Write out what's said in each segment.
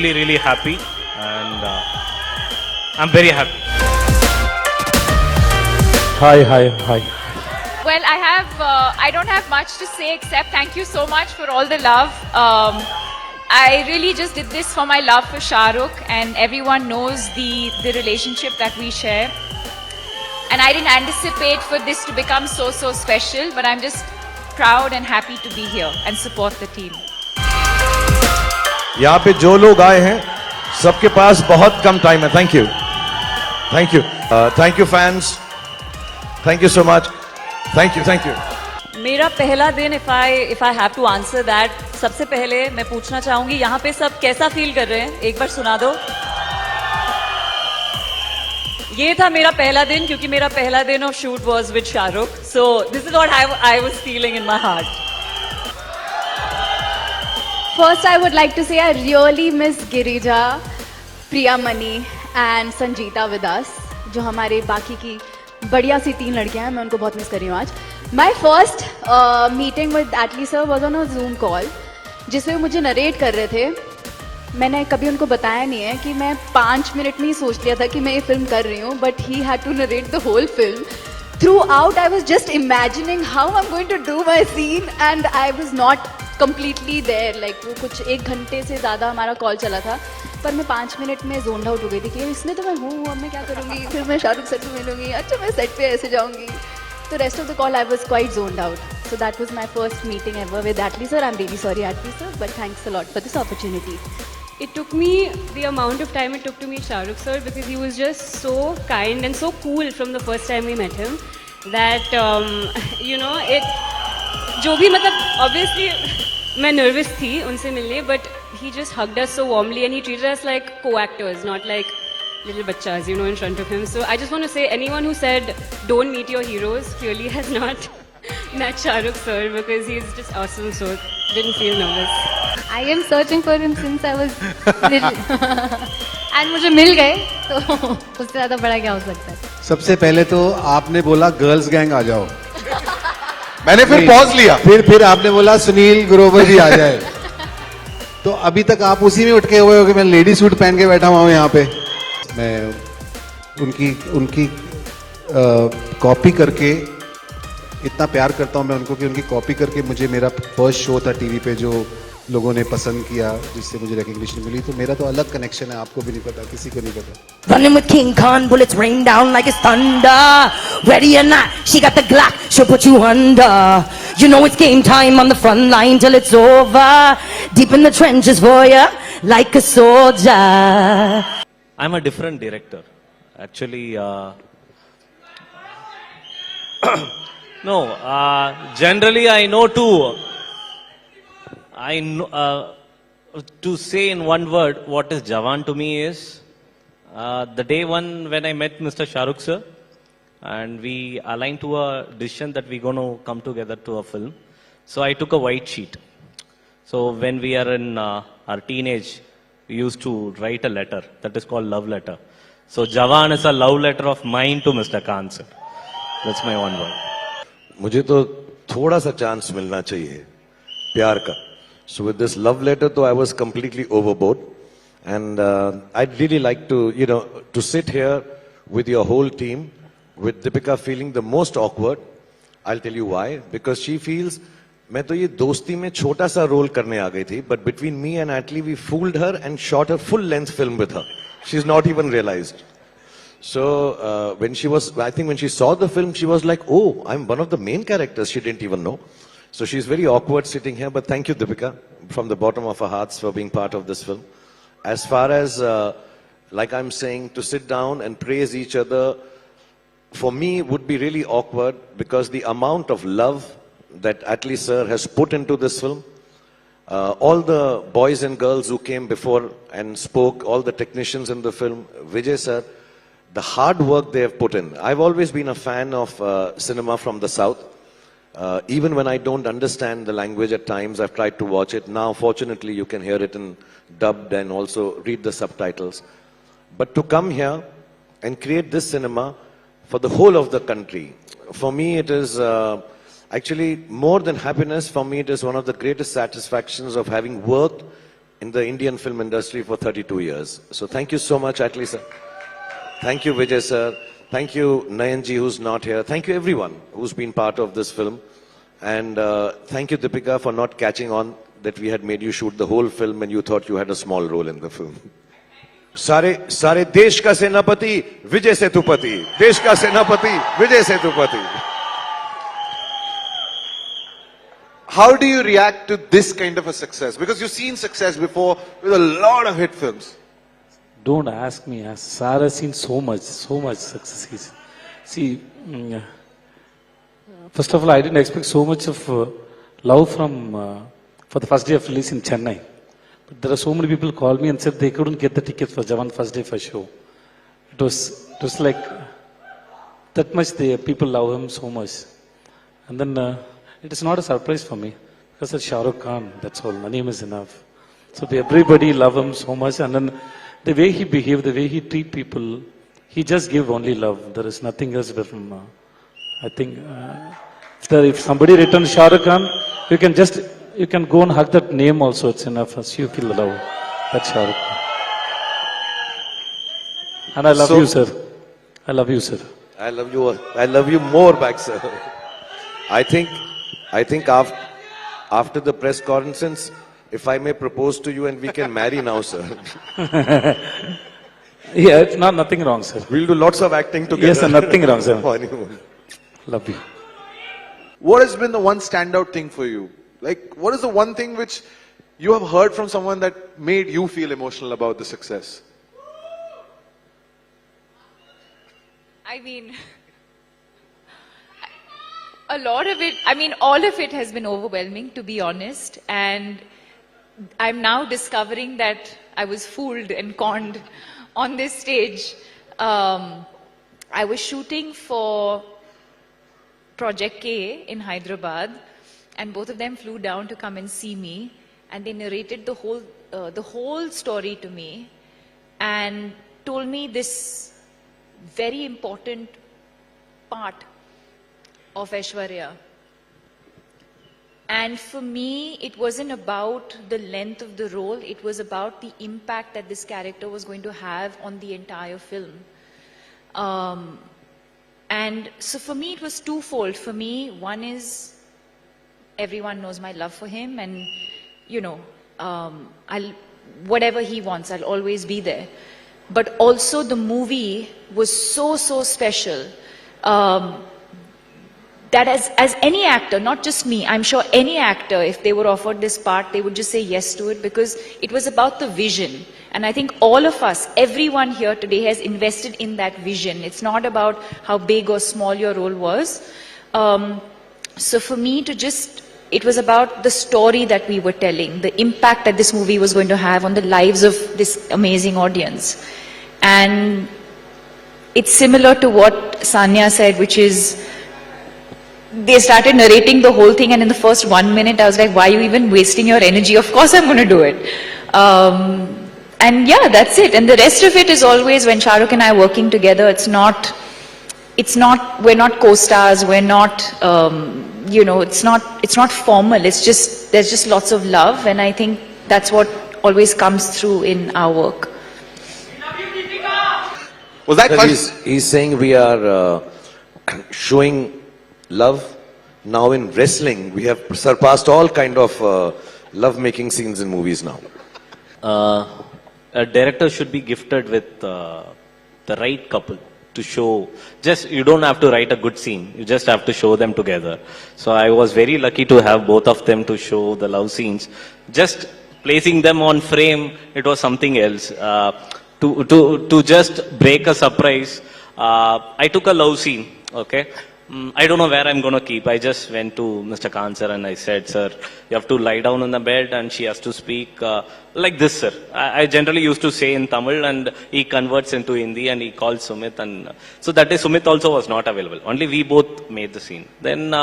really happy, and I'm very happy. Hi. Well, I don't have much to say except thank you so much for all the love. I really just did this for my love for Shah Rukh, and everyone knows the relationship that we share. And I didn't anticipate for this to become so special, but I'm just proud and happy to be here and support the team. यहाँ पे जो लोग आए हैं सबके पास बहुत कम time है. Thank you. Thank you fans. Thank you so much. Thank you. मेरा पहला दिन, if I have to answer that, सबसे पहले मैं पूछना चाहूंगी यहाँ पे सब कैसा फील कर रहे हैं, एक बार सुना दो. ये था मेरा पहला दिन, क्योंकि मेरा पहला दिन of shoot was with Shahrukh. So this is what I was feeling in my heart. First, I would like to say I really miss Girija, Priya Mani and Sangeeta with us, जो हमारे बाकी की बढ़िया सी 3 लड़कियां हैं. मैं उनको बहुत मिस कर रही हूँ आज. My first meeting with Atlee sir was on a Zoom call, जिसमें मुझे नरेट कर रहे थे. मैंने कभी उनको बताया नहीं है कि मैं 5 मिनट में ही सोच लिया था कि मैं ये फिल्म कर रही हूँ, but he had to narrate the whole film. Throughout, I was just imagining how I'm going to do my scene, and I was not completely there. Like वो कुछ 1 घंटे से ज़्यादा हमारा कॉल चला था, पर मैं 5 मिनट में zoned out हो गई थी कि इसमें तो मैं हूँ, अब मैं क्या करूँगी, फिर मैं शाहरुख सर से मिलूँगी, अच्छा मैं सेट पे ऐसे जाऊँगी. So rest of the call I was quite zoned out. So that was my first meeting ever with Atlee sir. I'm really sorry Atlee sir, but thanks a lot for this opportunity. It took me the amount of time it took to meet Shah Rukh sir, because he was just so kind and so cool from the first time we met him, that it जो भी मतलब obviously मैं nervous थी उनसे मिलने, but he just hugged us so warmly and he treated us like co-actors, not like little bachchas, in front of him. So I just want to say, anyone who said don't meet your heroes clearly has not met Shah Rukh sir, because he's just awesome, so didn't feel nervous. I am searching for him since I was little. And मुझे मिल गए, तो उससे ज़्यादा बड़ा क्या हो सकता है. सबसे पहले तो आपने बोला गर्ल्स गैंग आ जाओ. मैंने फिर पॉज लिया. फिर आपने बोला सुनील ग्रोवर जी आ जाए. तो अभी तक आप उसी में उठके हुए हो कि मैं लेडी सूट पहन के बैठा हुआ हूँ यहाँ पे. मैं उनकी कॉपी करके इतना प्यार करता हूँ मैं उनको कि उनकी कॉपी करके मुझे मेरा फर्स्ट शो था टीवी पे जो लोगों ने पसंद किया, जिससे मुझे रिकग्निशन मिली. तो मेरा तो अलग कनेक्शन है, आपको भी नहीं पता, किसी को नहीं पता. Running with King Khan, bullets rain down like it's thunder. Ready or not, she got the Glock, she'll put you under. You know it's game time on the front line till it's over. Deep in the trenches for ya, like a soldier. I'm a different director. Actually, no, generally I know to say in one word what is Jawan to me is, the day one when I met Mr. Shah Rukh sir, and we aligned to a decision that we're going to come together to a film. So I took a white sheet. So when we are in our teenage, we used to write a letter that is called love letter. So Jawan is a love letter of mine to Mr. Khan sir. That's my one word. मुझे तो थोड़ा सा chance मिलना चाहिए प्यार का. So with this love letter, though, I was completely overboard, and I'd really like to, to sit here with your whole team, with Deepika feeling the most awkward. I'll tell you why. Because she feels, मैं तो ये दोस्ती में छोटा सा role करने आ गई थी, but between me and Atlee, we fooled her and shot a full-length film with her. She's not even realized. So I think when she saw the film, she was like, oh, I'm one of the main characters. She didn't even know. So she's very awkward sitting here, but thank you, Deepika, from the bottom of our hearts for being part of this film. As far as, like I'm saying, to sit down and praise each other, for me, would be really awkward, because the amount of love that Atlee sir has put into this film, all the boys and girls who came before and spoke, all the technicians in the film, Vijay sir, the hard work they have put in. I've always been a fan of cinema from the South. Even when I don't understand the language at times, I've tried to watch it. Now, fortunately, you can hear it in dubbed and also read the subtitles. But to come here and create this cinema for the whole of the country, for me it is actually more than happiness. For me it is one of the greatest satisfactions of having worked in the Indian film industry for 32 years. So thank you so much, Atlee sir. Thank you, Vijay sir. Thank you, Nayanji, who's not here. Thank you, everyone who's been part of this film. And thank you, Deepika, for not catching on that we had made you shoot the whole film and you thought you had a small role in the film. सारे देश का सेनापति विजय सेतुपति, देश का सेनापति Vijay Sethupathi. How do you react to this kind of a success? Because you've seen success before with a lot of hit films. Don't ask me. Sir has seen so much success. See, first of all, I didn't expect so much of love from for the first day of release in Chennai. But there are so many people called me and said they couldn't get the tickets for Jawan first day for show. It was like that much. People love him so much, and then it is not a surprise for me because it's Shah Rukh Khan. That's all. My name is enough. So everybody love him so much, and then the way he behave, the way he treat people, he just give only love. There is nothing else with him. I think if somebody returns Shah Rukh Khan, you can go and hug that name also. It's enough as you feel love. That's Shah Rukh Khan. And I love you, sir. I love you, sir. I love you. I love you more back, sir. I think after the press conference, if I may propose to you and we can marry now, sir. Yeah, it's nothing wrong, sir. We'll do lots of acting together. Yes, sir, nothing wrong, sir. Honeymoon. Love you. What has been the one standout thing for you? Like, what is the one thing which you have heard from someone that made you feel emotional about the success? I mean, a lot of it, all of it has been overwhelming, to be honest. And I'm now discovering that I was fooled and conned on this stage. I was shooting for Project K in Hyderabad, and both of them flew down to come and see me, and they narrated the whole story to me and told me this very important part of Aishwarya. And for me, it wasn't about the length of the role, it was about the impact that this character was going to have on the entire film. And so for me, it was twofold. For me, one is everyone knows my love for him, and whatever he wants, I'll always be there. But also the movie was so special that as any actor, not just me, I'm sure any actor, if they were offered this part, they would just say yes to it, because it was about the vision. And I think all of us, everyone here today has invested in that vision. It's not about how big or small your role was. So for me it was about the story that we were telling, the impact that this movie was going to have on the lives of this amazing audience. And it's similar to what Sanya said, which is, they started narrating the whole thing, and in the first 1 minute I was like, why are you even wasting your energy? Of course I'm going to do it. And yeah, that's it. And the rest of it is always, when Shah Rukh and I are working together, we're not co-stars, we're not, it's not formal. There's just lots of love, and I think that's what always comes through in our work. Was that he's saying we are showing love. Now in wrestling, we have surpassed all kind of love-making scenes in movies now. A director should be gifted with the right couple to show. You don't have to write a good scene, you just have to show them together. So I was very lucky to have both of them to show the love scenes. Just placing them on frame, it was something else. To just break a surprise, I took a love scene, okay? I don't know where I'm going to keep. I just went to Mr. Khan sir and I said, sir, you have to lie down on the bed and she has to speak like this, sir. I generally used to say in Tamil, and he converts into Hindi and he calls Sumit. And so that day Sumit also was not available. Only we both made the scene. Then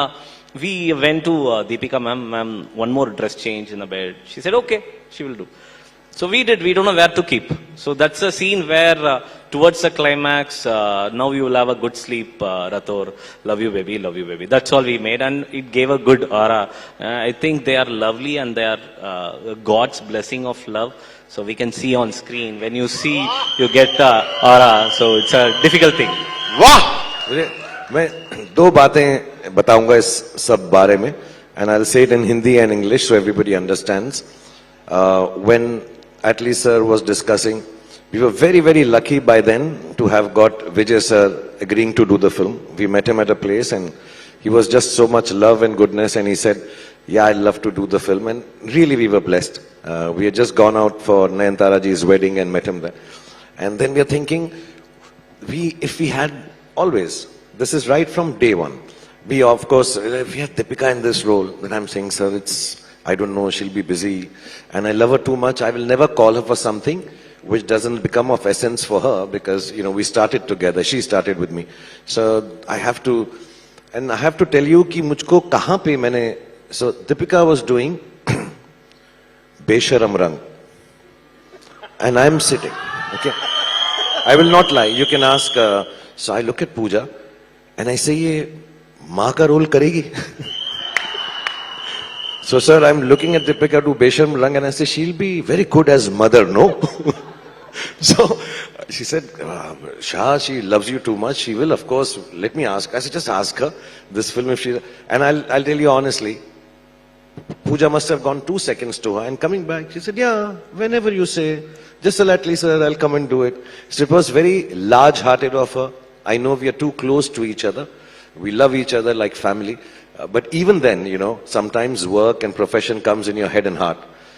we went to Deepika, ma'am, one more dress change in the bed. She said, okay, she will do. So we don't know where to keep. So that's a scene where towards the climax, now you will have a good sleep, Rathor, love you baby. That's all we made, and it gave a good aura. I think they are lovely and they are God's blessing of love. So we can see on screen. When you see, you get aura. So it's a difficult thing. वाह! मैं दो बातें बताऊंगा इस सब बारे में, and I'll say it in Hindi and English so everybody understands. When Atlee sir was discussing, we were very, very lucky by then to have got Vijay sir agreeing to do the film. We met him at a place and he was just so much love and goodness, and he said, yeah, I'd love to do the film, and really we were blessed. We had just gone out for Nayanthara ji's wedding and met him there. And then we are thinking, if we had always, this is right from day one. We, of course, if we have Deepika in this role, then I'm saying, sir, I don't know, she'll be busy, and I love her too much. I will never call her for something which doesn't become of essence for her, because, we started together. She started with me. So I have to tell you कि मुझको कहाँ पे मैंने, so Deepika was doing Besharam Rang, and I'm sitting, okay? I will not lie. You can ask, so I look at Pooja, and I say, ये माँ का role करेगी? So sir, I'm looking at Deepika do Besharam Rang, and I say, she'll be very good as mother, no? So she said, Shah, she loves you too much. She will, of course, let me ask. I said, just ask her this film if she, and I'll tell you honestly, Pooja must have gone 2 seconds to her, and coming back, she said, yeah, whenever you say, just tell Atlee sir, I'll come and do it. So it was very large-hearted of her. I know we are too close to each other. We love each other like family. But even then, sometimes work and profession comes in your head and heart.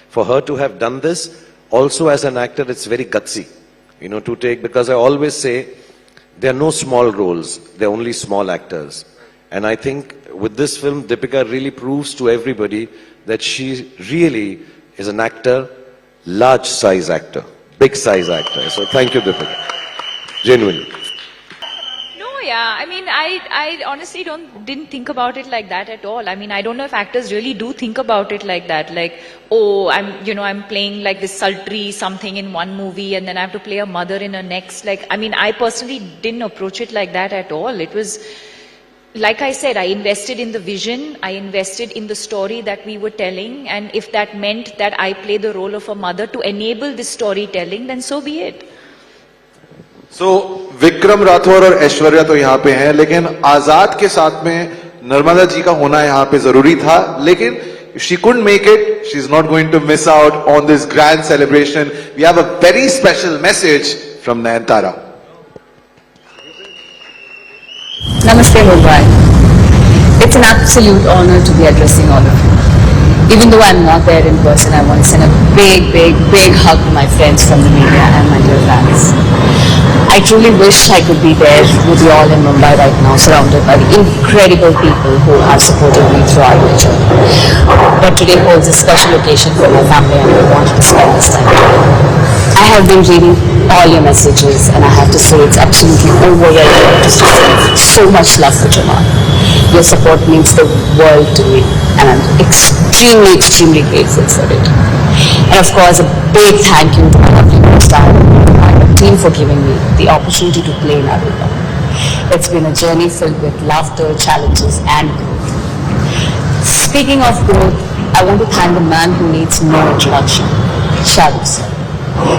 For her to have done this, also as an actor, it's very gutsy, to take, because I always say, there are no small roles, there are only small actors. And I think with this film, Deepika really proves to everybody that she really is an actor, large size actor, big size actor. So thank you, Deepika. Genuinely. Yeah, I mean, I honestly didn't think about it like that at all. I mean, I don't know if actors really do think about it like that. Like, oh, I'm playing like this sultry something in one movie, and then I have to play a mother in a next. Like, I mean, I personally didn't approach it like that at all. It was, like I said, I invested in the vision, I invested in the story that we were telling, and if that meant that I play the role of a mother to enable this storytelling, then so be it. So, Vikram Rathore और ऐश्वर्या तो यहाँ पे हैं, लेकिन आजाद के साथ में नर्मदा जी का होना यहाँ पे जरूरी था, लेकिन she couldn't make it. She's not going to miss out on this grand celebration. We have a very special message from Nayanthara. Namaste Mumbai. It's an absolute honor to be addressing all of you. Even though I'm not there in person, I want to send a big, big, big hug to my friends from the media and my dear fans. I truly wish I could be there with you all in Mumbai right now, surrounded by the incredible people who have supported me throughout my journey. But today holds a special occasion for my family, and I wanted to spend this time with you. I have been reading all your messages, and I have to say it's absolutely overwhelming to receive so much love for Jawan. Your support means the world to me, and I'm extremely, extremely grateful for it. And of course, a big thank you to my lovely co-star and team for giving me the opportunity to play in Aruna. It's been a journey filled with laughter, challenges, and growth. Speaking of growth, I want to thank the man who needs no introduction, Shah Rukh sir.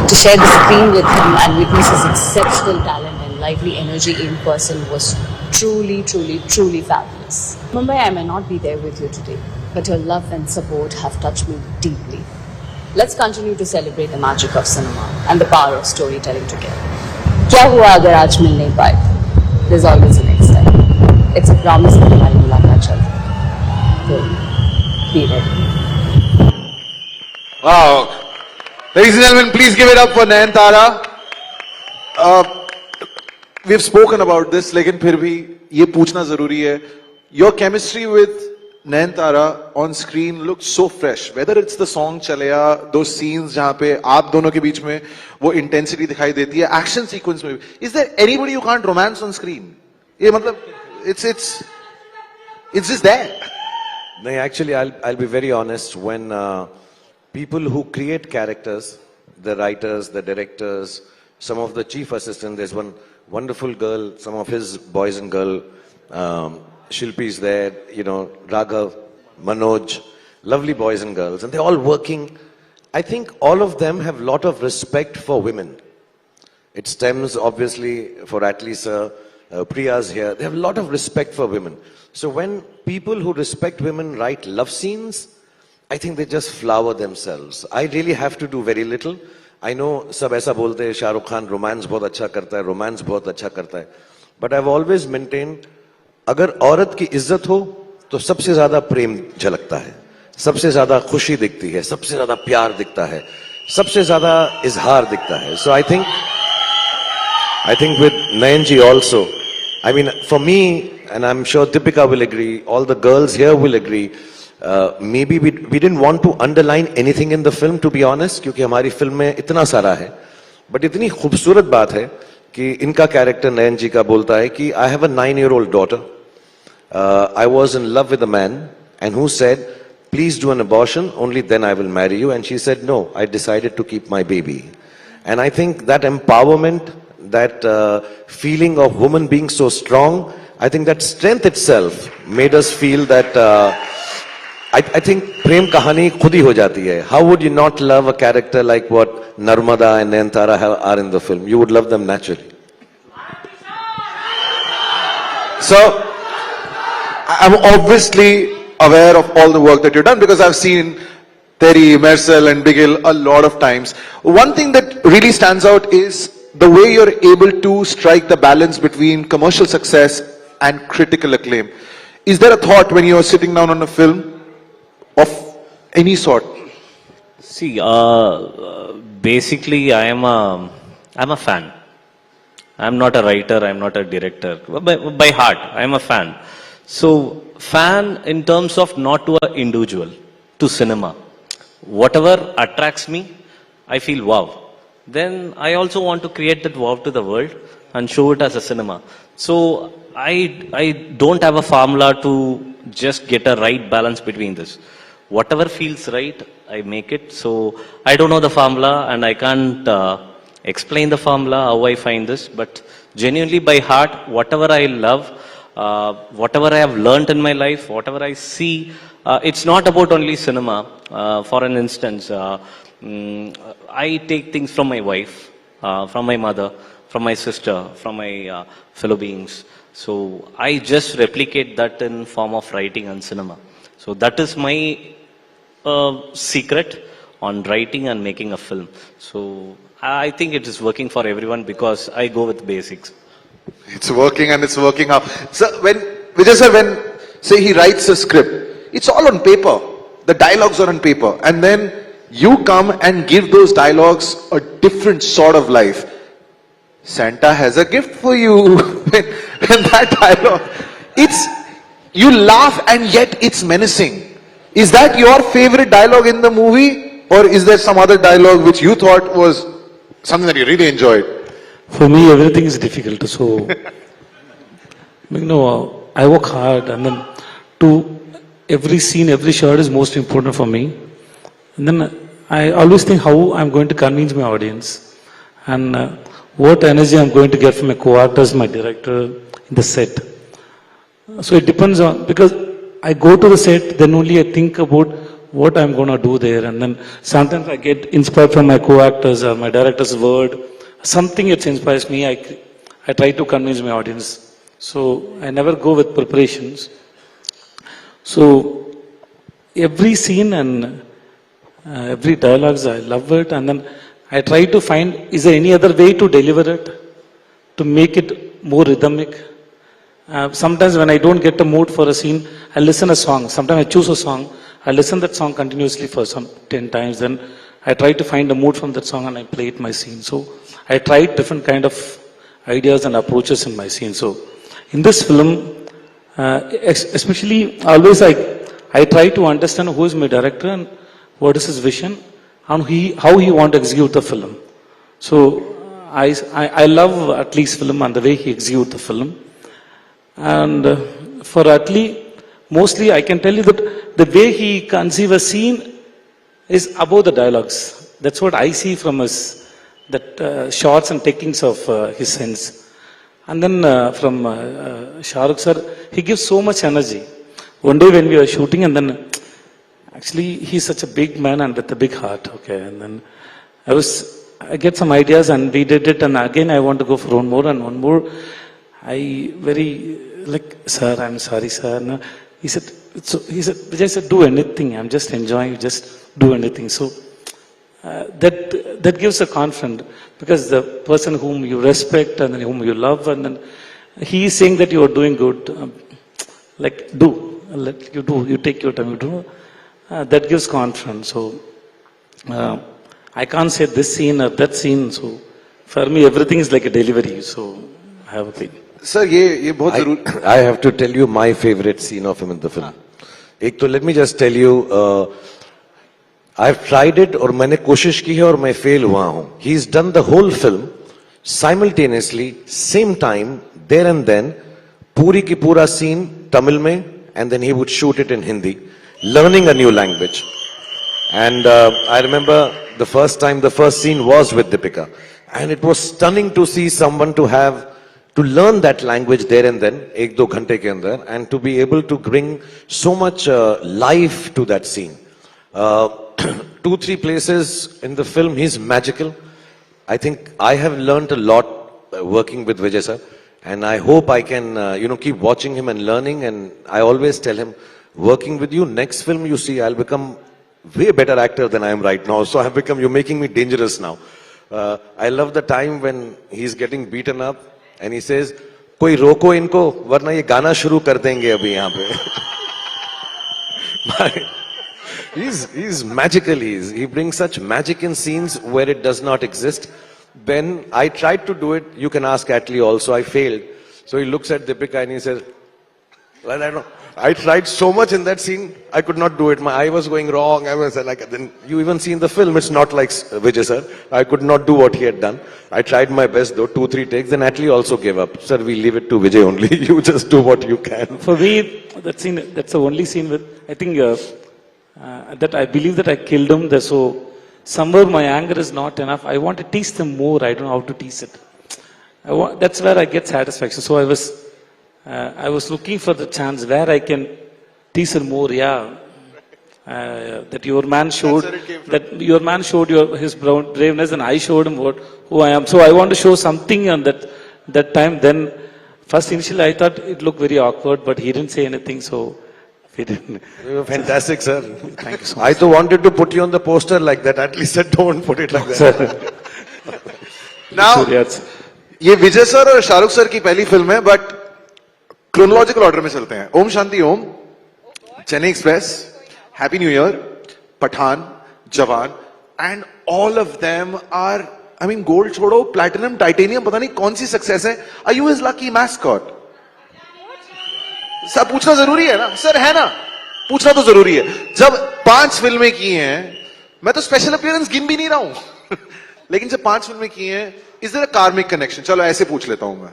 To share the screen with him and witness his exceptional talent and lively energy in person was truly, truly, truly fabulous. Mumbai, I may not be there with you today, but your love and support have touched me deeply. Let's continue to celebrate the magic of cinema and the power of storytelling together. क्या हुआ अगर आज मिल नहीं पाए? There's always a next time. It's a promise that हमारी मुलाकात जल्द है. So, be ready. Wow. Ladies and gentlemen, please give it up for Nayanthara. We've spoken about this, लेकिन फिर भी ये पूछना जरूरी है. Your chemistry with Nayanthara on screen looks so fresh. Whether it's the song Chaleya, those scenes जहाँ पे आप दोनों के बीच में वो intensity दिखाई देती है, action sequence में भी. Is there anybody you can't romance on screen? ये मतलब it's just there. No, actually, I'll be very honest. When people who create characters, the writers, the directors, some of the chief assistants. There's one wonderful girl, some of his boys and girl, Shilpi's there, Raghav, Manoj, lovely boys and girls, and they're all working. I think all of them have a lot of respect for women. It stems obviously for Atlee sir, Priya's here. They have a lot of respect for women. So when people who respect women write love scenes, I think they just flower themselves. I really have to do very little. I know sab aisa bolte hai, Shah Rukh Khan romance bahut acha karta hai, romance bahut acha karta hai. But I've always maintained, agar औरत की इज्जत हो, तो सबसे ज्यादा प्रेम झलकता है, सबसे ज्यादा खुशी दिखती है, सबसे ज्यादा प्यार दिखता है, सबसे ज्यादा इजहार दिखता है. So I think with Nayanji also, I mean, for me, and I'm sure Deepika will agree, all the girls here will agree, maybe we didn't want to underline anything in the film, to be honest, क्योंकि हमारी film में इतना सारा है. But इतनी खूबसूरत बात है कि इनका कैरेक्टर नयन जी का बोलता है कि I have a 9-year-old daughter. I was in love with a man and who said, please do an abortion, only then I will marry you. And she said, no, I decided to keep my baby. And I think that empowerment, that feeling of woman being so strong, I think that strength itself made us feel that I think prem kahani khud hi ho jati hai. How would you not love a character like what Narmada and Nayanthara are in the film? You would love them naturally. So, I'm obviously aware of all the work that you've done because I've seen Terry, Marcel and Bigil a lot of times. One thing that really stands out is the way you're able to strike the balance between commercial success and critical acclaim. Is there a thought when you're sitting down on a film of any sort? See, basically I'm a fan. I'm not a writer, I'm not a director. By heart, I'm a fan. So, fan in terms of not to an individual, to cinema. Whatever attracts me, I feel wow. Then I also want to create that wow to the world and show it as a cinema. So I don't have a formula to just get a right balance between this. Whatever feels right, I make it. So I don't know the formula and I can't explain the formula, how I find this. But genuinely by heart, whatever I love, whatever I have learned in my life, whatever I see, it's not about only cinema. For an instance, I take things from my wife, from my mother, from my sister, from my fellow beings. So I just replicate that in form of writing and cinema. So that is my secret on writing and making a film. So I think it is working for everyone because I go with basics. It's working and it's working out. So when Vijay sir, when say he writes a script, it's all on paper. The dialogues are on paper, and then you come and give those dialogues a different sort of life. Santa has a gift for you. when that dialogue, you laugh and yet it's menacing. Is that your favorite dialogue in the movie, or is there some other dialogue which you thought was something that you really enjoyed? For me, everything is difficult. So, I work hard, and then every scene, every shot is most important for me. And then I always think how I'm going to convince my audience, and what energy I'm going to get from my co-actors, my director, in the set. So it depends on, because I go to the set, then only I think about what I'm going to do there, and then sometimes I get inspired from my co-actors or my director's word. Something that inspires me, I try to convince my audience. So I never go with preparations. So every scene and every dialogues, I love it, and then I try to find, is there any other way to deliver it, to make it more rhythmic? Sometimes when I don't get a mood for a scene, I listen a song. Sometimes I choose a song, I listen that song continuously for some 10 times, then I try to find a mood from that song and I play it my scene. So I tried different kind of ideas and approaches in my scene. So in this film, especially always I try to understand who is my director and what is his vision and how he want to execute the film. So I love Atlee's film and the way he execute the film. And for Atlee, mostly I can tell you that the way he conceive a scene is above the dialogues. That's what I see from his that shots and takings of his sense. And then from Shah Rukh sir, he gives so much energy. One day when we were shooting, and then actually he's such a big man and with a big heart. Okay, and then I get some ideas and we did it, and again I want to go for one more and one more. I very like, sir, I'm sorry, sir. No. He said, Vijay said, do anything. I'm just enjoying. Just do anything. So that gives a confidence, because the person whom you respect and whom you love, and then he is saying that you are doing good. Like let you do. You take your time. You do. That gives confidence. So I can't say this scene or that scene. So for me, everything is like a delivery. So I have a feeling. Sir, ये बहुत जरूर. I have to tell you my favorite scene of him in the film. एक तो let me just tell you, I've tried it और मैंने कोशिश की है और मैं fail हुआ हूँ. He's done the whole film simultaneously, same time, there and then, पूरी की पूरा scene Tamil में, and then he would shoot it in Hindi, learning a new language. And I remember the first scene was with Deepika, and it was stunning to see someone to learn that language there and then, 1-2 घंटे के अंदर, and to be able to bring so much life to that scene. 2-3 places in the film, he's magical. I think I have learned a lot working with Vijay sir, and I hope I can, keep watching him and learning. And I always tell him, working with you, next film you see, I'll become way better actor than I am right now. So you're making me dangerous now. I love the time when he's getting beaten up. And he says, कोई रोको इनको वरना ये गाना शुरू कर देंगे अभी यहाँ पे. He's magical. He brings such magic in scenes where it does not exist. When I tried to do it, you can ask Atlee also, I failed. So he looks at Deepika and he says, well, I don't know. I tried so much in that scene, I could not do it. My eye was going wrong. I was like, then you even see in the film, it's not like Vijay sir. I could not do what he had done. I tried my best though, 2-3 takes. Then Atlee also gave up. Sir, we leave it to Vijay only. You just do what you can. For me, that scene, that's the only scene with, I think that I believe that I killed him. So somewhere my anger is not enough. I want to tease them more. I don't know how to tease it. That's where I get satisfaction. So I was looking for the chance where I can tease her more. Yeah, that your man showed his braveness, and I showed him who I am. So I want to show something on that time. Then first initially I thought it looked very awkward, but he didn't say anything. So he didn't. You were fantastic, sir. Thank you so much. I too wanted to put you on the poster like that. Atlee said, don't put it like that. Now, ये विजय sir और Shahrukh sir की पहली film है, but chronological order में चलते हैं. Om Shanti Om, Chennai express, happy new year, Pathaan, Jawan, and all of them are, I mean, gold छोड़ो, platinum, titanium, पता नहीं कौन सी सक्सेस है. Are you his lucky mascot? Sir पूछना जरूरी है ना सर, है ना, पूछना तो जरूरी है. जब 5 फिल्में की हैं, मैं तो स्पेशल अपीयरेंस गिन भी नहीं रहा हूं, लेकिन जब 5 फिल्में की हैं, is there a karmic connection? चलो ऐसे पूछ लेता हूं मैं.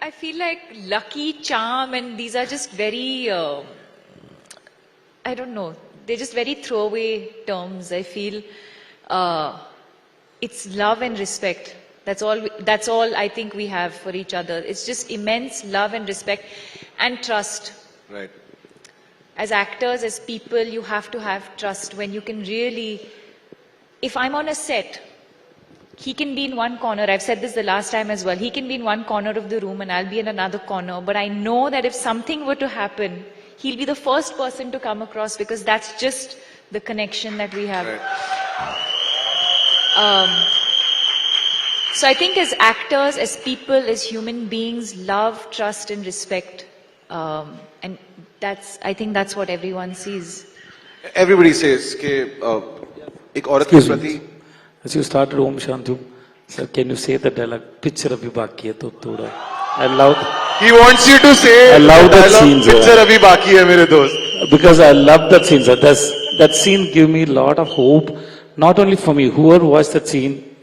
I feel like lucky, charm, and these are just very, I don't know, they're just very throwaway terms. I feel it's love and respect. That's all I think we have for each other. It's just immense love and respect and trust. Right. As actors, as people, you have to have trust when you can really, if I'm on a set, he can be in one corner. I've said this the last time as well. He can be in one corner of the room and I'll be in another corner. But I know that if something were to happen, he'll be the first person to come across, because that's just the connection that we have. Right. So I think as actors, as people, as human beings, love, trust and respect. And I think that's what everyone sees. Everybody says कि एक औरत के प्रति. As you started Om Shanti, sir, can you say the dialogue? Picture abhi baki hai to thoda. I love. He wants you to say. I love that scene, sir. Picture abhi baki hai mere dost. Because I love that scene, sir. That scene gave me a lot of hope, not only for me. Whoever watched that scene,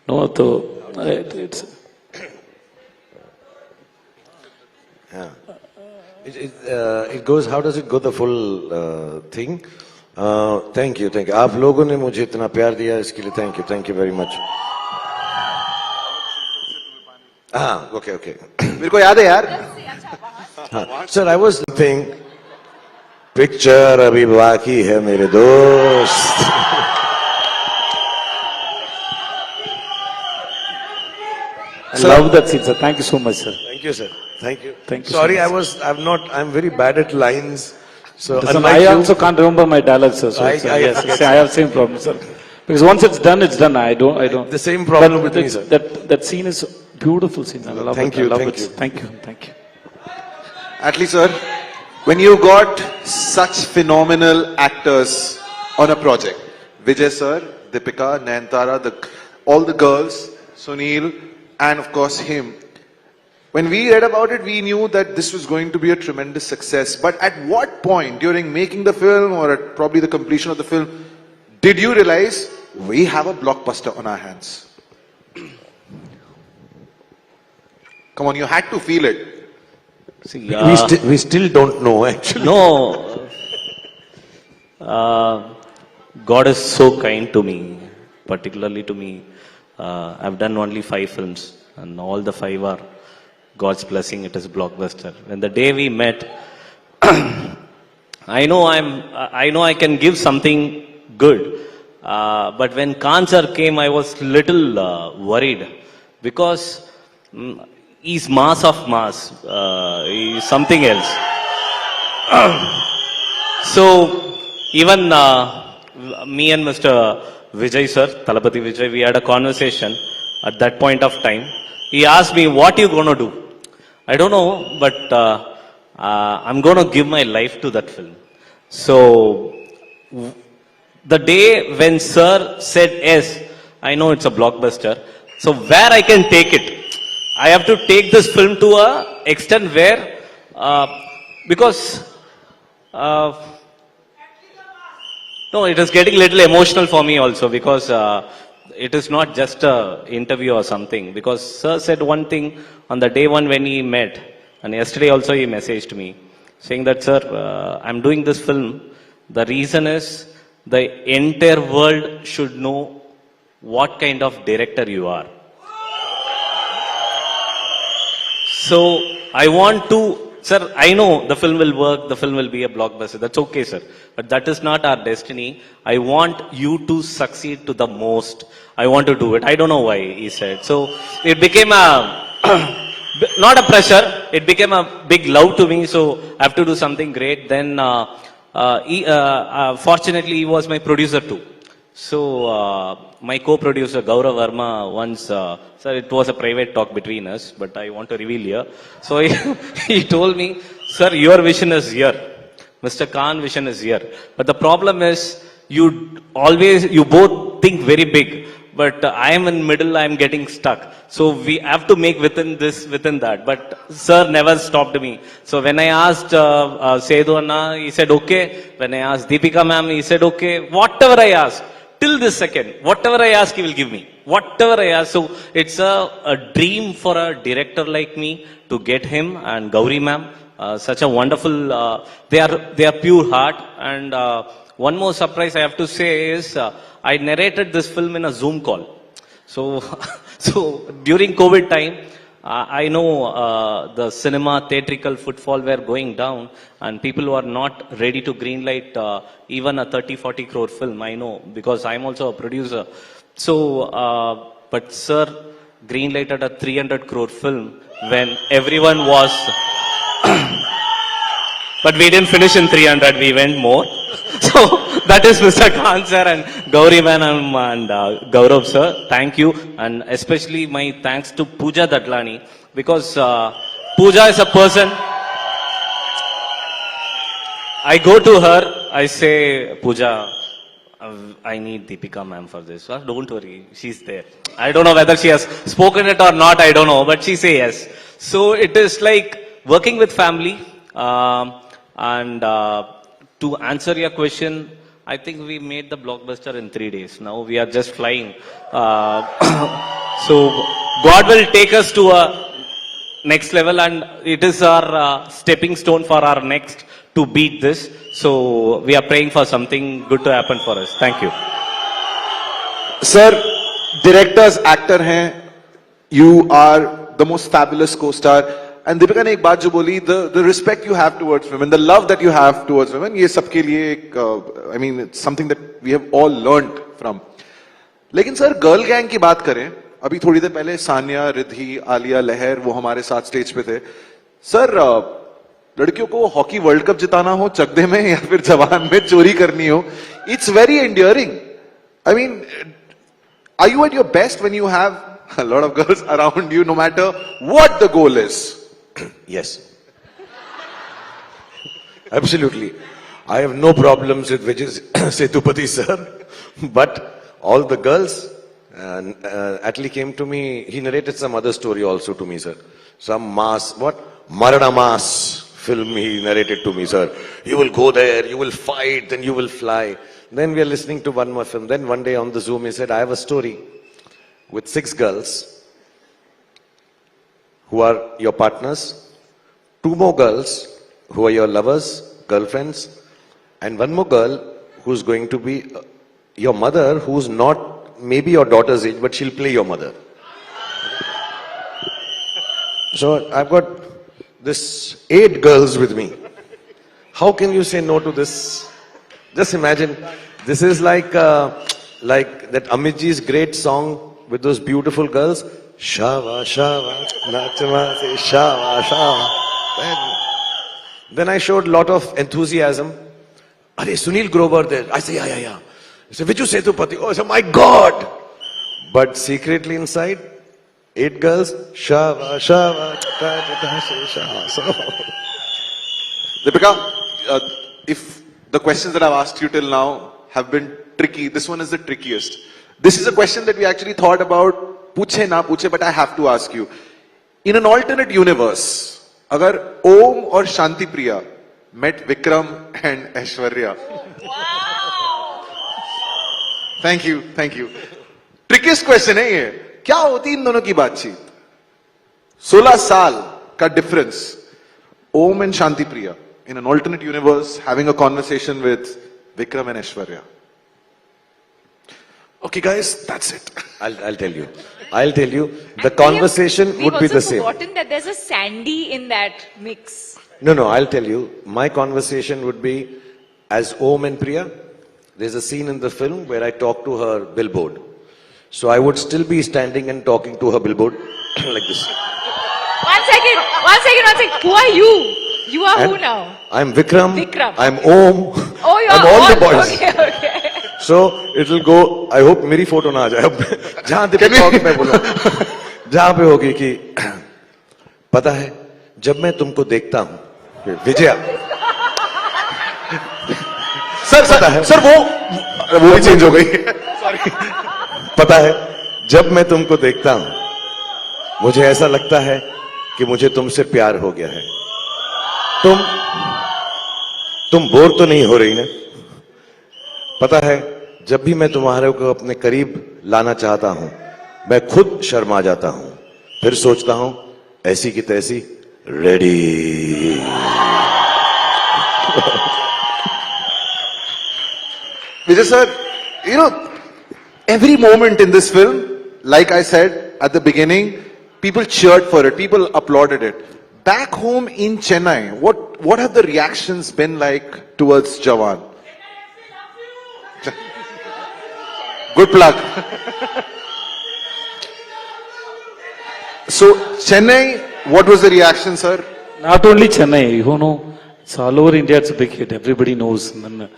no, it's. Yeah. It goes. How does it go? The full thing. Thank you आप लोगों ने मुझे इतना प्यार दिया इसके लिए thank you very much. हाँ ओके मेरे को याद है यार. Sir I was thinking picture अभी बाकी है मेरे दोस्त. I love that scene, sir. Thank you so much, sir. Thank you, sir. Thank you. Thank you. Sorry, so much. I'm very bad at lines. So Listen, unlike I you, also can't remember my dialogues, sir. So yes, I have same problem, sir. Because once it's done, it's done. I don't. the same problem with me, sir. That scene is beautiful scene. I love Thank it. you, I love thank it. you. Thank you. Atlee sir, when you got such phenomenal actors on a project, Vijay sir, Deepika, Nayanthara, all the girls, Sunil, and of course him. When we read about it, we knew that this was going to be a tremendous success. But at what point during making the film or at probably the completion of the film, did you realize we have a blockbuster on our hands? Come on, you had to feel it. See, we still don't know actually. No. God is so kind to me, particularly to me. I've done only 5 films, and all the 5 are God's blessing. It is blockbuster. When the day we met, I know I can give something good. But when Khan sir came, I was little worried because he's mass of mass. He's something else. So even me and Mr. Vijay sir, Talapati Vijay, we had a conversation at that point of time. He asked me, what are you going to do? I don't know, but I'm going to give my life to that film. So the day when sir said yes, I know it's a blockbuster. So where I can take it? I have to take this film to a extent where, because no, it is getting a little emotional for me also because it is not just an interview or something. Because sir said one thing on the day one when he met, and yesterday also he messaged me saying that, sir, I'm doing this film. The reason is the entire world should know what kind of director you are. So I want to, sir, I know the film will work, the film will be a blockbuster. That's okay, sir. But that is not our destiny. I want you to succeed to the most. I want to do it. I don't know why, he said. So it became a, not a pressure, it became a big love to me. So I have to do something great. Then, fortunately, he was my producer too. So my co-producer Gaurav Verma once, sir, it was a private talk between us, but I want to reveal here. So he told me, sir, your vision is here. Mr. Khan vision is here. But the problem is, you both think very big, but I am in middle, I am getting stuck. So we have to make within that. But sir never stopped me. So when I asked Sethu Anna, he said okay. When I asked Deepika ma'am, he said okay. Whatever I asked, till this second, whatever I ask, he will give me. Whatever I ask. So it's a dream for a director like me to get him and Gauri ma'am. Such a wonderful, they are pure heart. And one more surprise I have to say is, I narrated this film in a Zoom call. So, so during COVID time, I know the cinema theatrical footfall were going down and people were not ready to greenlight even a 30-40 crore film. I know because I'm also a producer. So, but sir greenlighted a 300 crore film when everyone was... But we didn't finish in 300, we went more. So that is Mr. Khan sir and Gauri Manam and Gaurav sir. Thank you. And especially my thanks to Pooja Datlani, because Pooja is a person, I go to her, I say, Pooja, I need Deepika ma'am for this. Well, don't worry, she's there. I don't know whether she has spoken it or not, I don't know, but she say yes. So it is like working with family. And to answer your question, I think we made the blockbuster in 3 days. Now we are just flying. So God will take us to a next level, and it is our stepping stone for our next to beat this. So we are praying for something good to happen for us. Thank you. Sir, directors, actor हैं, you are the most fabulous co-star. And Deepika ने एक बात जो बोली, the respect you have towards women, the love that you have towards women, ये सबके लिए एक, I mean, it's something that we have all learned from. लेकिन सर, गर्ल गैंग की बात करें, अभी थोड़ी देर पहले सानिया, रिद्धि, आलिया, लहर, वो हमारे साथ स्टेज पे थे. सर, लड़कियों को हॉकी वर्ल्ड कप जिताना हो चकदे में या फिर जवान में चोरी करनी हो, it's very endearing. I mean, are you at your best when you have a lot of girls around you, no matter what the goal is? Yes. Absolutely. I have no problems with Vijay Sethupathi, sir. But all the girls, Atlee came to me, he narrated some other story also to me, sir. Some mass, Marana Mass film he narrated to me, sir. You will go there, you will fight, then you will fly. Then we are listening to one more film. Then one day on the Zoom he said, I have a story with 6 girls who are your partners, 2 more girls who are your lovers, girlfriends, and 1 more girl who's going to be your mother, who's not maybe your daughter's age, but she'll play your mother. So I've got this 8 girls with me. How can you say no to this? Just imagine, this is like that Amitji's great song with those beautiful girls. Shava, Shava, Nachama, say Shava, Shava. Then I showed a lot of enthusiasm. Are Sunil Grover there? I say, yeah. I say, Vijay Sethupathi. Oh, I say, my God. But secretly inside, 8 girls, Shava, Shava, Shava. So, Deepika, if the questions that I've asked you till now have been tricky, this one is the trickiest. This is a question that we actually thought about. Puche na puche, but I have to ask you. In an alternate universe, agar Om or Shanti Priya met Vikram and Aishwarya. Wow. Thank you. Trickiest question है ये. क्या होती इन दोनों की बातचीत? 16 साल का difference. Om and Shanti Priya in an alternate universe having a conversation with Vikram and Aishwarya. Okay, guys, that's it. I'll tell you. The conversation would be the same. We've also forgotten that there's a Sandy in that mix. No, I'll tell you. My conversation would be, as Om and Priya, there's a scene in the film where I talk to her billboard. So I would still be standing and talking to her billboard like this. One second. Who are you? You are who now? I'm Vikram. Vikram. I'm Om. Oh, you I'm are all the boys. Okay. So it'll go. I hope मेरी photo ना आ जाए. जहाँ दीपिका होगी मैं बोलूँ. जहाँ पे होगी कि पता है जब मैं तुमको देखता हूँ विजया. सर वो भी चेंज हो गई. Sorry. पता है जब मैं तुमको देखता हूँ मुझे ऐसा लगता है कि मुझे तुमसे प्यार हो गया है. तुम बोर तो नहीं हो रही ना? पता है जब भी मैं तुम्हारे को अपने करीब लाना चाहता हूं मैं खुद शर्मा जाता हूं. फिर सोचता हूं ऐसी की तैसी ready. Vijay sir, you know, every moment in this film, like I said at the beginning, people cheered for it, people applauded it. Back home in Chennai, what have the reactions been like towards Jawan? Good plug. So Chennai, what was the reaction, sir? Not only Chennai, you know, it's all over India. It's a big hit. Everybody knows. And then,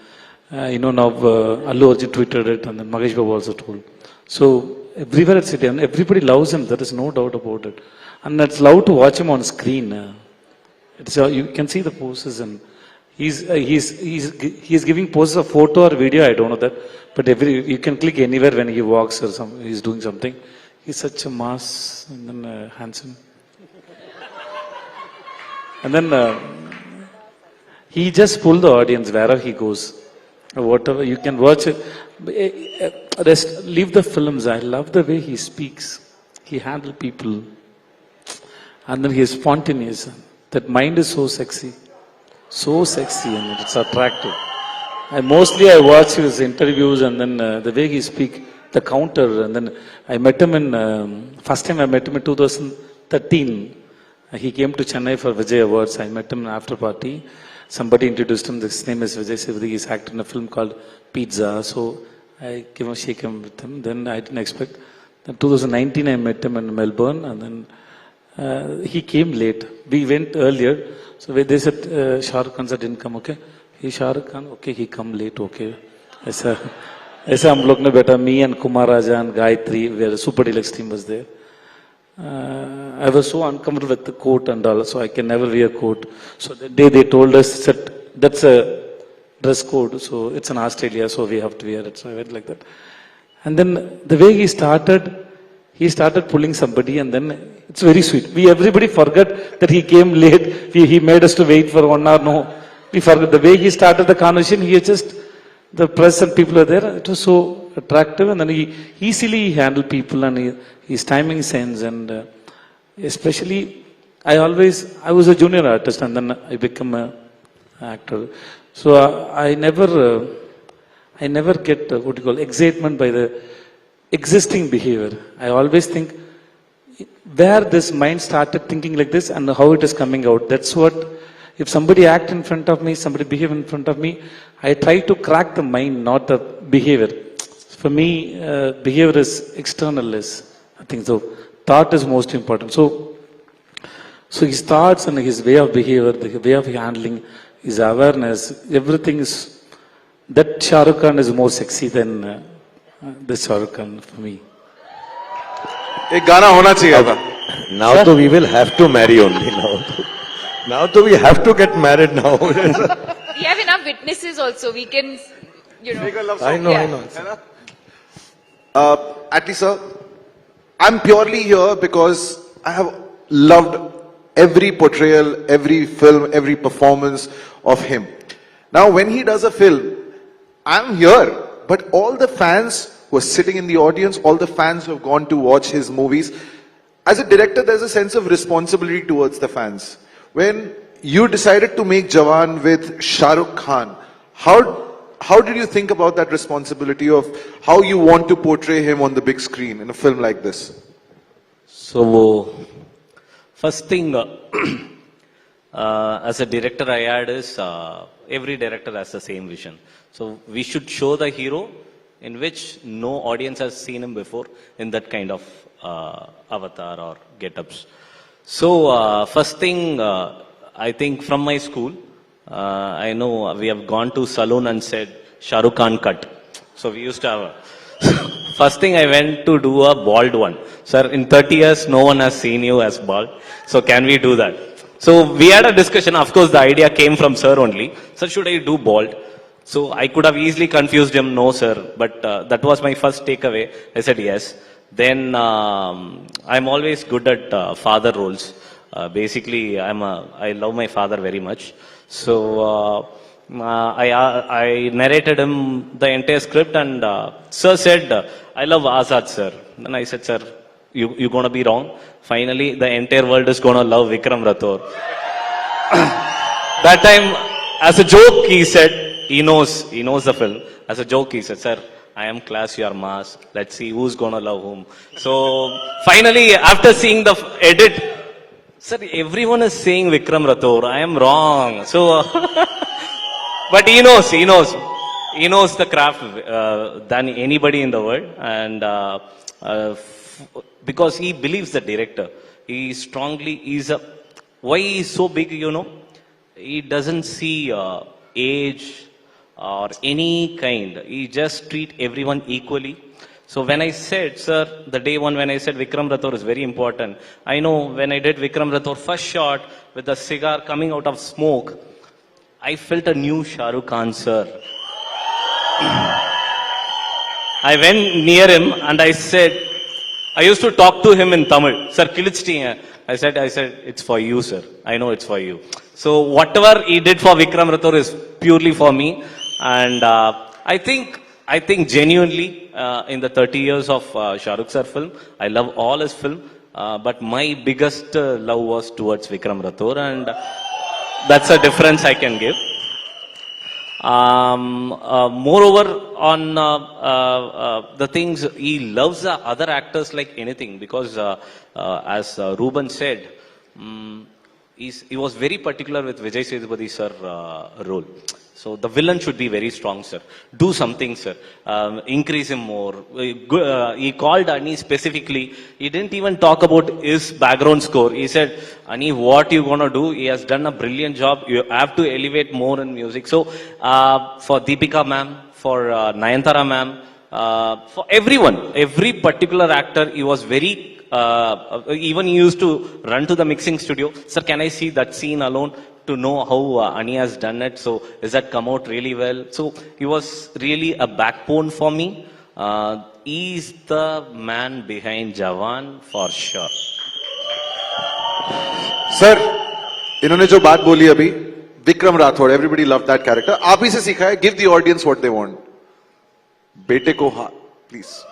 now Allu Arjun tweeted it, and then Mahesh Babu also told. So everywhere it's hit, and everybody loves him. There is no doubt about it. And it's loud to watch him on screen. You can see the poses, and he's giving poses of photo or video. I don't know that, but you can click anywhere when he walks or he's doing something. He's such a mass and then handsome. And then he just pulled the audience wherever he goes. Whatever you can watch it. Leave the films. I love the way he speaks. He handles people. And then he is spontaneous. That mind is so sexy. So sexy and it's attractive. I watch his interviews and then the way he speak, the counter, and then I met him in, first time I met him in 2013. He came to Chennai for Vijay Awards. I met him in after party. Somebody introduced him. His name is Vijay Sethupathi. He's acted in a film called Pizza. So I came and shake him with him. Then I didn't expect. Then 2019 I met him in Melbourne and then he came late. We went earlier. So they said Shah Rukh Khan didn't come. Okay. He Shah Rukh Khan. Okay. He come late. Okay. ऐसा हम लोग ने बैठा. Me and Kumar Raja and Gayatri, where the Super Deluxe team was there. I was so uncomfortable with the coat and all, so I can never wear coat. So the day they told us that that's a dress code, so it's in Australia, so we have to wear it. So I went like that. And then the way he started pulling somebody, and then it's very sweet. Everybody forgot that he came late. He made us to wait for 1 hour. No, we forgot the way he started the conversation. He just, the press and people are there. It was so attractive, and then he easily handled people and his timing sense, and especially I was a junior artist and then I became an actor. So I never get what you call excitement by the existing behavior. I always think where this mind started thinking like this and how it is coming out. That's what, if somebody act in front of me, somebody behave in front of me, I try to crack the mind, not the behavior. For me, behavior is external-less. I think so. Thought is most important. So his thoughts and his way of behavior, the way of handling, his awareness, everything is, that Shah Rukh Khan is more sexy than this Shah Rukh Khan for me. एक गाना होना चाहिए था. Now so we will have to marry only now. Now so we have to get married now. We have enough witnesses also. We can, Make a love song. I know. है ना? Atlee sir, I'm purely here because I have loved every portrayal, every film, every performance of him. Now, when he does a film, I'm here, but all the fans who are sitting in the audience, all the fans who have gone to watch his movies, as a director, there's a sense of responsibility towards the fans. When you decided to make Jawan with Shah Rukh Khan, how did you think about that responsibility of how you want to portray him on the big screen in a film like this? So, first thing, as a director I had is, every director has the same vision. So, we should show the hero in which no audience has seen him before in that kind of avatar or get-ups. So, first thing, I think from my school, I know we have gone to saloon and said, Shah Rukh Khan cut. So we used to have first thing I went to do a bald one. Sir, in 30 years, no one has seen you as bald. So can we do that? So we had a discussion. Of course, the idea came from sir only. Sir, should I do bald? So I could have easily confused him, no sir. But that was my first takeaway. I said yes. Then I'm always good at father roles. Basically, I love my father very much. So I narrated him the entire script, and sir said, I love Azad sir. Then I said, sir, you're going to be wrong. Finally, the entire world is going to love Vikram Rathore. That time, as a joke, he said, he knows the film. As a joke, he said, sir, I am class, you are mass. Let's see who's going to love whom. So finally, after seeing the edit, sir, everyone is saying Vikram Rathore. I am wrong. So, but he knows the craft than anybody in the world, and because he believes the director, why he is so big, he doesn't see age or any kind. He just treat everyone equally. So when I said, sir, the day one when I said Vikram Rathore is very important, I know when I did Vikram Rathore first shot with the cigar coming out of smoke, I felt a new Shah Rukh Khan, sir. I went near him and I said, I used to talk to him in Tamil. Sir, kilichtiya. I said, it's for you, sir. I know it's for you. So whatever he did for Vikram Rathore is purely for me. And I think genuinely, in the 30 years of Shah Rukh sir film, I love all his film. but my biggest love was towards Vikram Rathore, and that's a difference I can give. Moreover, on the things, he loves the other actors like anything, because as Ruben said, he was very particular with Vijay Sethupathi sir role. So the villain should be very strong, sir. Do something, sir. Increase him more. He called Ani specifically. He didn't even talk about his background score. He said, Ani, what you gonna do? He has done a brilliant job. You have to elevate more in music. So for Deepika ma'am, for Nayanthara ma'am, for everyone, every particular actor, he was very even he used to run to the mixing studio. Sir, can I see that scene alone to know how Ani has done it? So is that come out really well? So he was really a backbone for me. He's the man behind Jawan for sure. Sir, इन्होंने जो बात बोली अभी, Vikram Rathore, everybody loved that character. आप ही से सीखा है. Give the audience what they want. बेटे को हाँ, please.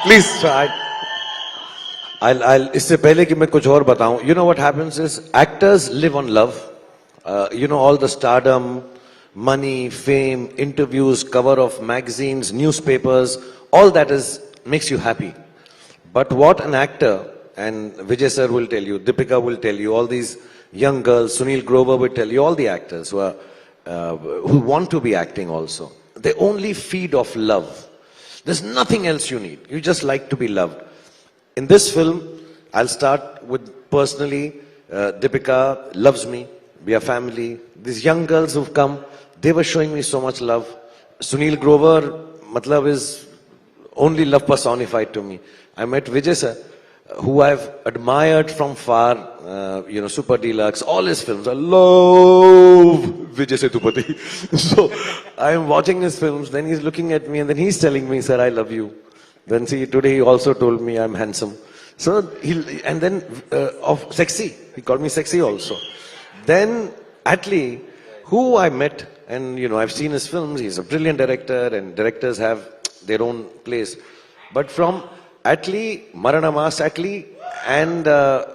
Please. I'll इससे पहले कि मैं कुछ और बताऊं, you know what happens is actors live on love. You know, all the stardom, money, fame, interviews, cover of magazines, newspapers, all that makes you happy. But what an actor, and Vijay sir will tell you, Deepika will tell you, all these young girls, Sunil Grover will tell you, all the actors who want to be acting also, they only feed off love. There's nothing else you need. You just like to be loved. In this film, I'll start with personally, Deepika loves me. We are family. These young girls who've come, they were showing me so much love. Sunil Grover, matlab, is only love personified to me. I met Vijay sir, who I've admired from far, Super Deluxe, all his films. I love Vijay Sethupathi. So I'm watching his films, then he's looking at me and then he's telling me, sir, I love you. Then see, today he also told me I'm handsome. So and then of sexy, he called me sexy also. Then Atlee, who I met, and I've seen his films. He's a brilliant director, and directors have their own place. But from Atlee, Maranamas Atlee, and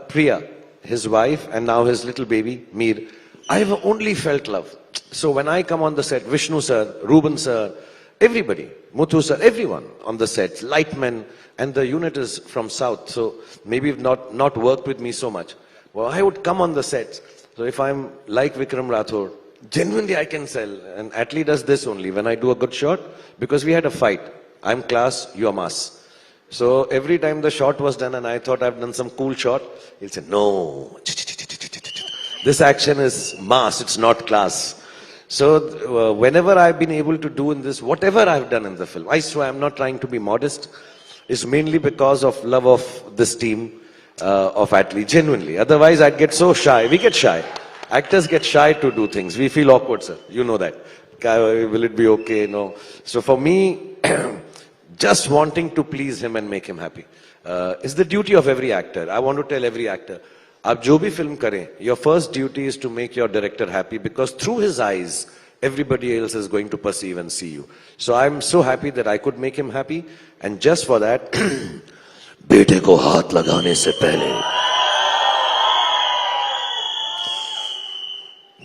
Priya, his wife, and now his little baby Mir, I've only felt love. So when I come on the set, Vishnu sir, Ruben sir, everybody, Muthu sir, everyone on the sets, lightmen, and the unit is from South, so maybe not worked with me so much. Well, I would come on the sets. So if I'm like Vikram Rathore, genuinely I can sell. And Atlee does this only when I do a good shot, because we had a fight. I'm class, you're mass. So every time the shot was done and I thought I've done some cool shot, he'll say, no, this action is mass, it's not class. So whenever I've been able to do in this, whatever I've done in the film, I swear I'm not trying to be modest, it's mainly because of love of this team of Atlee, genuinely. Otherwise I'd get so shy. We get shy. Actors get shy to do things. We feel awkward, sir. You know that. Will it be okay? No. So for me, just wanting to please him and make him happy is the duty of every actor. I want to tell every actor, आप जो भी film करें, your first duty is to make your director happy, because through his eyes, everybody else is going to perceive and see you. So I'm so happy that I could make him happy, and just for that, बेटे को हाथ लगाने से पहले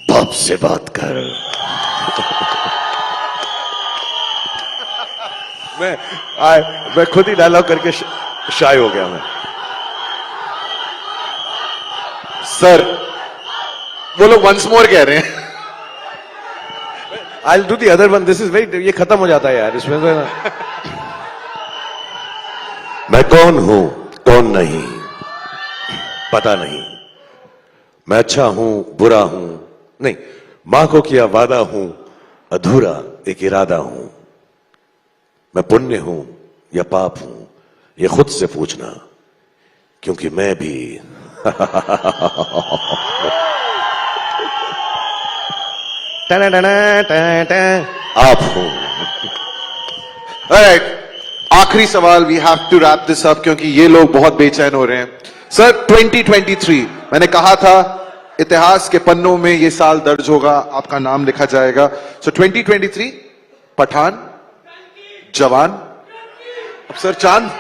बाप से बात कर. मैं खुद ही डायलॉग करके शाय हो गया मैं. सर, वो लोग once more कह रहे हैं. I'll do the other one. This is very, ये खत्म हो जाता है यार इसमें तो. मैं कौन हूं, कौन नहीं, पता नहीं. मैं अच्छा हूं, बुरा हूं, नहीं, मां को किया वादा हूं, अधूरा एक इरादा हूं. मैं पुण्य हूं या पाप हूं, ये खुद से पूछना, क्योंकि मैं भी आप हूं. Alright, आखिरी सवाल. We have to wrap this up क्योंकि ये लोग बहुत बेचैन हो रहे हैं. सर, 2023 मैंने कहा था इतिहास के पन्नों में ये साल दर्ज होगा, आपका नाम लिखा जाएगा. So 2023, पठान, जवान, अब सर चांद,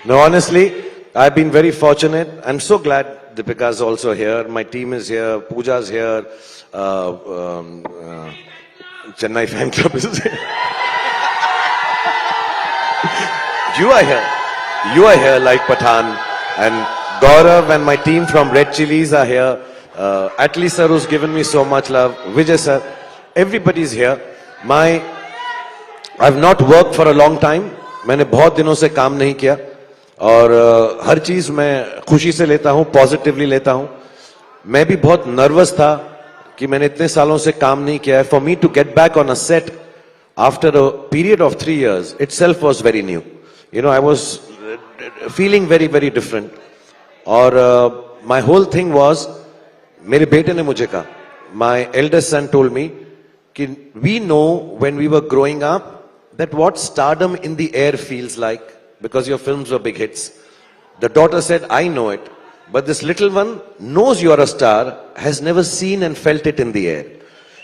No, honestly, I've been very fortunate. I'm so glad Deepika is also here. My team is here. Pooja's here. Chennai fan club is here. You are here. You are here like Pathan. And Gaurav and my team from Red Chilies are here. Atlee sir who's given me so much love. Vijay sir. Everybody's here. I've not worked for a long time. मैंने बहुत दिनों से काम नहीं किया और हर चीज मैं खुशी से लेता हूं, पॉजिटिवली लेता हूं. मैं भी बहुत नर्वस था कि मैंने इतने सालों से काम नहीं किया है. For me to get back on a set after a period of 3 years itself was very new. You know, I was feeling very, very different. और my whole thing was, मेरे बेटे ने मुझे कहा, my eldest son told me कि we know when we were growing up that what stardom in the air feels like, because your films were big hits. The daughter said, I know it, but this little one knows you're a star, has never seen and felt it in the air.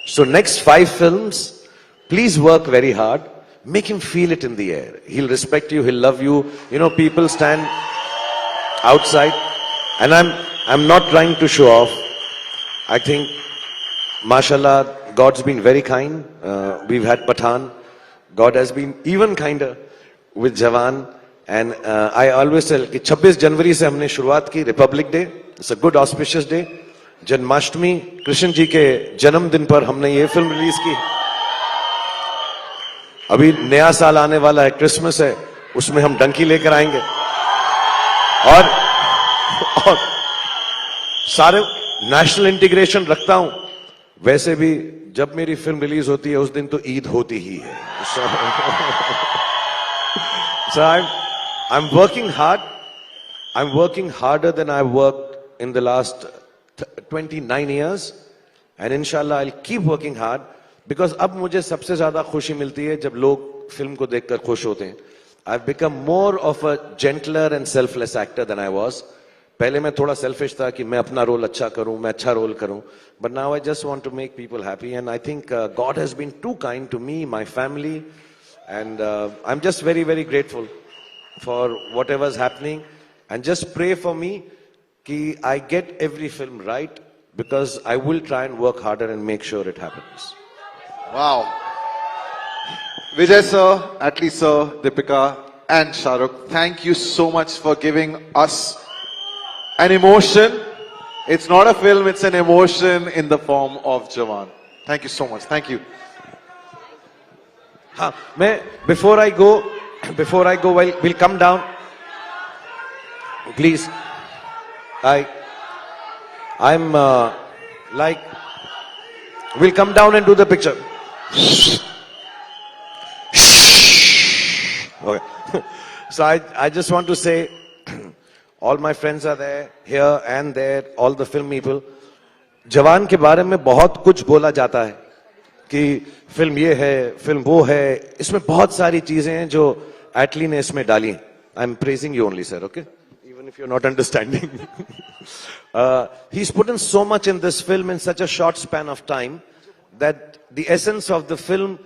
So next 5 films, please work very hard, make him feel it in the air. He'll respect you, he'll love you. You know, people stand outside, and I'm not trying to show off. I think, mashallah, God's been very kind. We've had Pathan. God has been even kinder with Jawan. And I always tell कि 26 जनवरी से हमने शुरुआत की, republic day. It's a good auspicious day. Janmashtami, Krishna ji के जन्मदिन पर हमने ये फिल्म रिलीज की. अभी नया साल आने वाला है, क्रिसमस है, उसमें हम डंकी लेकर आएंगे. और सारे नेशनल इंटीग्रेशन रखता हूं. वैसे भी जब मेरी फिल्म रिलीज होती है उस दिन तो ईद होती ही है. So I'm working hard. I'm working harder than I've worked in the last 29 years. And inshallah I'll keep working hard. Because अब मुझे सबसे ज्यादा खुशी मिलती है जब लोग फिल्म को देखकर खुश होते हैं. I've become more of a gentler and selfless actor than I was. पहले मैं थोड़ा selfish था कि मैं अपना रोल अच्छा करूं, मैं अच्छा रोल करूं. But now I just want to make people happy. And I think God has been too kind to me, my family. And I'm just very, very grateful for whatever's happening. And just pray for me that I get every film right, because I will try and work harder and make sure it happens. Wow. Vijay sir, Atlee sir, Deepika and Shah Rukh, thank you so much for giving us an emotion. It's not a film, it's an emotion in the form of Jawan. Thank you so much. Thank you. Before I go, we'll come down. Please. I'm like, we'll come down and do the picture. Okay. So I just want to say, all my friends are there, here and there, all the film people. जवान के बारे में बहुत कुछ बोला जाता है कि फिल्म ये है, फिल्म वो है. इसमें बहुत सारी चीजें हैं जो एटली ने इसमें डाली. I am praising you only sir, okay, even if you are not understanding. He is put in so much in this film in such a short span of time that the essence of the film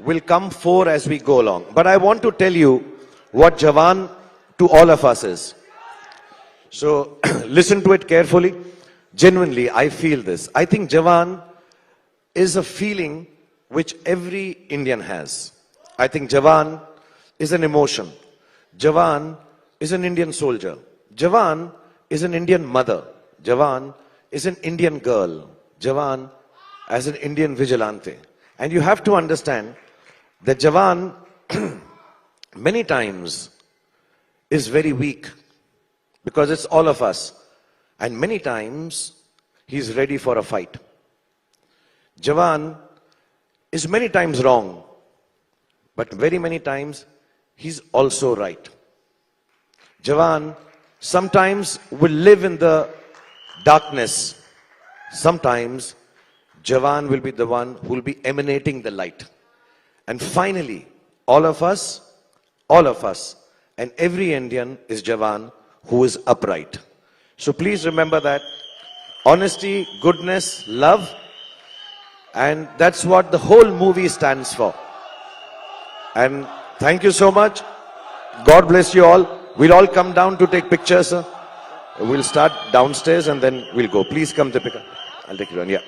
will come forth as we go along. But I want to tell you what Jawan to all of us is. So listen to it carefully. Genuinely, I feel this. I think Jawan is a feeling which every Indian has. I think Jawan is an emotion. Jawan is an Indian soldier. Jawan is an Indian mother. Jawan is an Indian girl. Jawan as an Indian vigilante. And you have to understand that Jawan many times is very weak, because it's all of us, and many times he's ready for a fight. Jawan is many times wrong, but very many times he's also right. Jawan sometimes will live in the darkness. Sometimes Jawan will be the one who will be emanating the light. And finally, all of us, and every Indian is Jawan who is upright. So please remember that. Honesty, goodness, love, and that's what the whole movie stands for. And thank you so much. God bless you all. We'll all come down to take pictures, sir. We'll start downstairs and then we'll go. Please come, Deepika. I'll take you on. Yeah.